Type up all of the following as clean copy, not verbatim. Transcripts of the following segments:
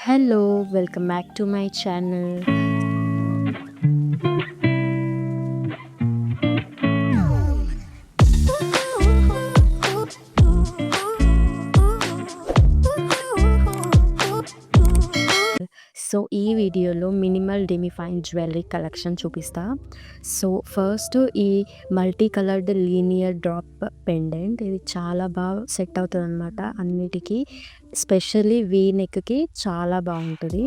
Hello, welcome back to my channel. So ఈ వీడియోలో minimal డెమిఫైన్ jewellery collection చూపిస్తా. So first ఈ multi coloured linear drop pendant ఇది చాలా బాగా సెట్ అవుతుందన్నమాట అన్నిటికీ. స్పెషల్లీ వీ నెక్కి చాలా బాగుంటుంది.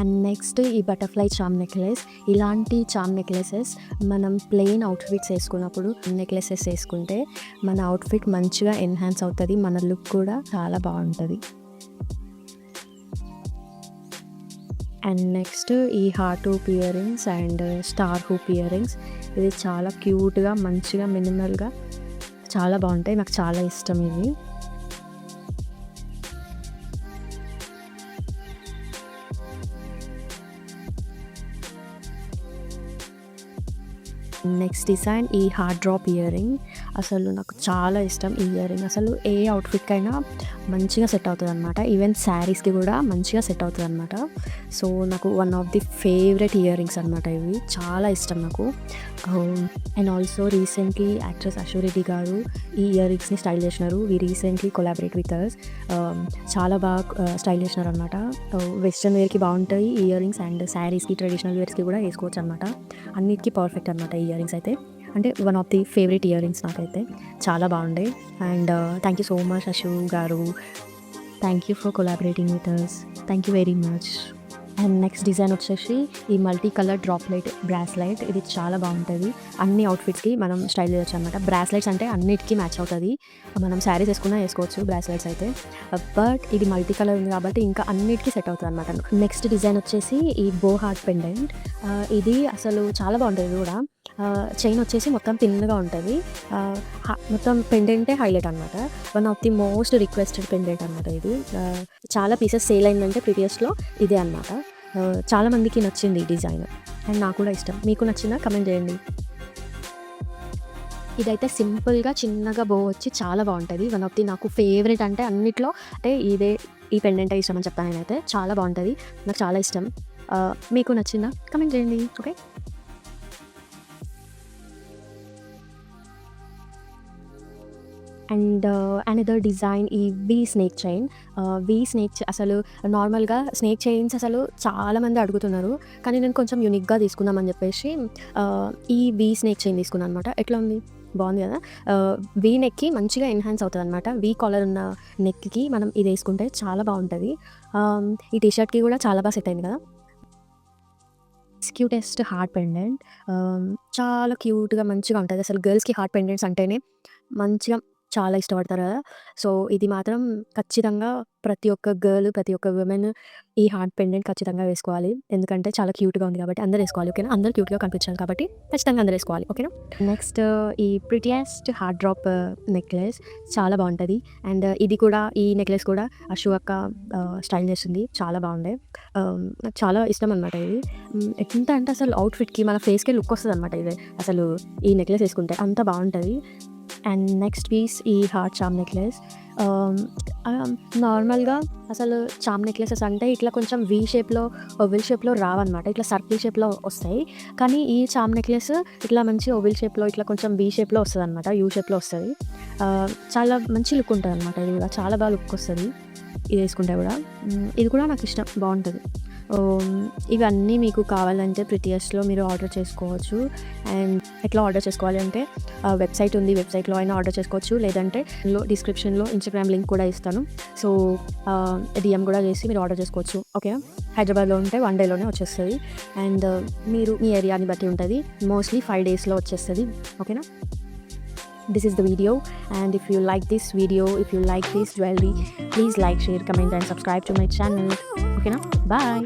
అండ్ నెక్స్ట్ ఈ బటర్ఫ్లై చామ్ నెక్లెస్. ఇలాంటి చామ్ నెక్లెసెస్ మనం ప్లెయిన్ అవుట్ఫిట్స్ వేసుకున్నప్పుడు నెక్లెసెస్ వేసుకుంటే మన అవుట్ఫిట్ మంచిగా ఎన్హాన్స్ అవుతుంది, మన లుక్ కూడా చాలా బాగుంటుంది. అండ్ నెక్స్ట్ ఈ heart hoop ear rings and star hoop ear rings. ఇది చాలా క్యూట్గా మంచిగా మినిమల్గా చాలా బాగుంటాయి, నాకు చాలా ఇష్టం ఇవి. నెక్స్ట్ డిజైన్ ఈ హార్ట్ డ్రాప్ ఇయర్ రింగ్. అసలు నాకు చాలా ఇష్టం ఈ ఇయర్ రింగ్. అసలు ఏ అవుట్ఫిట్కి అయినా మంచిగా సెట్ అవుతుంది అనమాట, ఈవెన్ శారీస్కి కూడా మంచిగా సెట్ అవుతుంది అనమాట. సో నాకు one of the favourite ear rings అనమాట ఇవి, చాలా ఇష్టం నాకు. And also recently actress Ashwareddy గారు ఈ ఇయర్ రింగ్స్ని స్టైల్ చేసినారు. We recently collaborate with us. చాలా బాగా స్టైల్ చేసినారు అనమాట. వెస్ట్రన్ వేర్కి బాగుంటాయి ఈ ఇయర్ రింగ్స్ అండ్ శారీస్కి ట్రెడిషనల్ వేర్స్కి కూడా వేసుకోవచ్చు అనమాట. అన్నిటికీ పర్ఫెక్ట్ అనమాట ఈ ఇయర్ రింగ్స్ అయితే. అంటే one of the favourite year rings నాకైతే, చాలా బాగుండే. And thank you so much Ashu గారు, thank you for collaborating with us, thank you very much. And next design వచ్చేసి ఈ మల్టీ కలర్ డ్రాప్లైట్ బ్రాస్లైట్. ఇది చాలా బాగుంటుంది, అన్ని అవుట్ఫిట్స్కి మనం స్టైల్ చేయొచ్చు అనమాట. బ్రాస్లైట్స్ అంటే అన్నిటికీ మ్యాచ్ అవుతుంది, మనం శారీస్ వేసుకున్నా వేసుకోవచ్చు బ్రాస్లైట్స్ అయితే. బట్ ఇది మల్టీ కలర్ ఉంది కాబట్టి ఇంకా అన్నిటికీ సెట్ అవుతుంది అనమాట. నెక్స్ట్ డిజైన్ వచ్చేసి ఈ బో హార్ట్ పెండెంట్. ఇది అసలు చాలా బాగుంటుంది. ఇది కూడా చైన్ వచ్చేసి మొత్తం తిన్నగా ఉంటుంది, మొత్తం పెండెంటే హైలైట్ అనమాట. One of the most requested pendant అనమాట ఇది. చాలా పీసెస్ సేల్ అయిందంటే ప్రీవియస్లో ఇదే అనమాట. చాలా మందికి నచ్చింది ఈ డిజైన్ అండ్ నాకు కూడా ఇష్టం. మీకు నచ్చిందా కమెంట్ చేయండి. ఇదైతే సింపుల్గా చిన్నగా బో వచ్చి చాలా బాగుంటుంది. వన్ ఆఫ్ ది నాకు ఫేవరెట్ అంటే అన్నిట్లో అంటే ఇదే, ఈ పెండెంట్ ఇష్టం అని చెప్తాను నేనైతే. చాలా బాగుంటుంది, నాకు చాలా ఇష్టం. మీకు నచ్చిందా కమెంట్ చేయండి. ఓకే. అండ్ అనదర్ డిజైన్ ఈ వీ స్నేక్ చైన్. అసలు నార్మల్గా స్నేక్ చైన్స్ అసలు చాలామంది అడుగుతున్నారు, కానీ నేను కొంచెం యూనిక్గా తీసుకుందామని చెప్పేసి ఈ వీ స్నేక్ చైన్ తీసుకున్నాను అనమాట. ఎట్లా ఉంది, బాగుంది కదా. వీ నెక్కి మంచిగా ఎన్హాన్స్ అవుతుంది అనమాట. వీ కాలర్ ఉన్న నెక్కి మనం ఇది వేసుకుంటే చాలా బాగుంటుంది. ఈ టీషర్ట్కి కూడా చాలా బాగా సెట్ అయింది కదా. క్యూటెస్ట్ హార్ట్ పెండెంట్, చాలా క్యూట్గా మంచిగా ఉంటుంది. అసలు గర్ల్స్కి హార్ట్ పెండెంట్స్ అంటేనే మంచిగా చాలా ఇష్టపడతారు కదా. సో ఇది మాత్రం ఖచ్చితంగా ప్రతి ఒక్క గర్ల్, ప్రతి ఒక్క ఉమెన్ ఈ హార్ట్ పెండెంట్ ఖచ్చితంగా వేసుకోవాలి, ఎందుకంటే చాలా క్యూట్గా ఉంది కాబట్టి అందరు వేసుకోవాలి. ఓకేనా, అందరు క్యూట్గా కనిపించాలి కాబట్టి ఖచ్చితంగా అందరు వేసుకోవాలి. ఓకేనా. నెక్స్ట్ ఈ ప్రిటియెస్ట్ హార్ట్ డ్రాప్ నెక్లెస్ చాలా బాగుంటుంది. అండ్ ఇది కూడా, ఈ నెక్లెస్ కూడా అశు అక్క స్టైల్ చేస్తుంది, చాలా బాగుండే. నాకు చాలా ఇష్టం అనమాట ఇది. ఎంత అంటే అసలు అవుట్ఫిట్కి మన ఫేస్కే లుక్ వస్తుంది అనమాట ఇది అసలు ఈ నెక్లెస్ వేసుకుంటే, అంత బాగుంటుంది. అండ్ నెక్స్ట్ పీస్ ఈ హార్ట్ చామ్ నెక్లెస్. నార్మల్గా అసలు చామ్ నెక్లెసెస్ అంటే ఇట్లా కొంచెం వీ షేప్లో, ఓవెల్ షేప్లో రావన్నమాట, ఇట్లా సర్కిల్ షేప్లో వస్తాయి. కానీ ఈ చామ్ నెక్లెస్ ఇట్లా మంచి ఓవెల్ షేప్లో, ఇట్లా కొంచెం వీ షేప్లో వస్తుంది అనమాట, యూ షేప్లో వస్తుంది. చాలా మంచి లుక్ ఉంటుంది అనమాట. ఇది కూడా చాలా బాగా లుక్ వస్తుంది ఇది వేసుకుంటే కూడా. ఇది కూడా నాకు ఇష్టం, బాగుంటుంది. ఇవన్నీ మీకు కావాలంటే ప్రిటియస్ట్లో మీరు ఆర్డర్ చేసుకోవచ్చు. అండ్ ఎట్లా ఆర్డర్ చేసుకోవాలి అంటే వెబ్సైట్ ఉంది, వెబ్సైట్లో అయినా ఆర్డర్ చేసుకోవచ్చు, లేదంటే డిస్క్రిప్షన్లో ఇన్స్టాగ్రామ్ లింక్ కూడా ఇస్తాను. సో డిఎం కూడా చేసి మీరు ఆర్డర్ చేసుకోవచ్చు. ఓకే. హైదరాబాద్లో ఉంటే 1 డేలోనే వచ్చేస్తుంది. అండ్ మీరు మీ ఏరియాని బట్టి ఉంటుంది, మోస్ట్లీ 5 డేస్లో వచ్చేస్తుంది. ఓకేనా. This is the video, and if you like this video, if you like this jewelry, please like, share, comment and subscribe to my channel. Okay now, bye.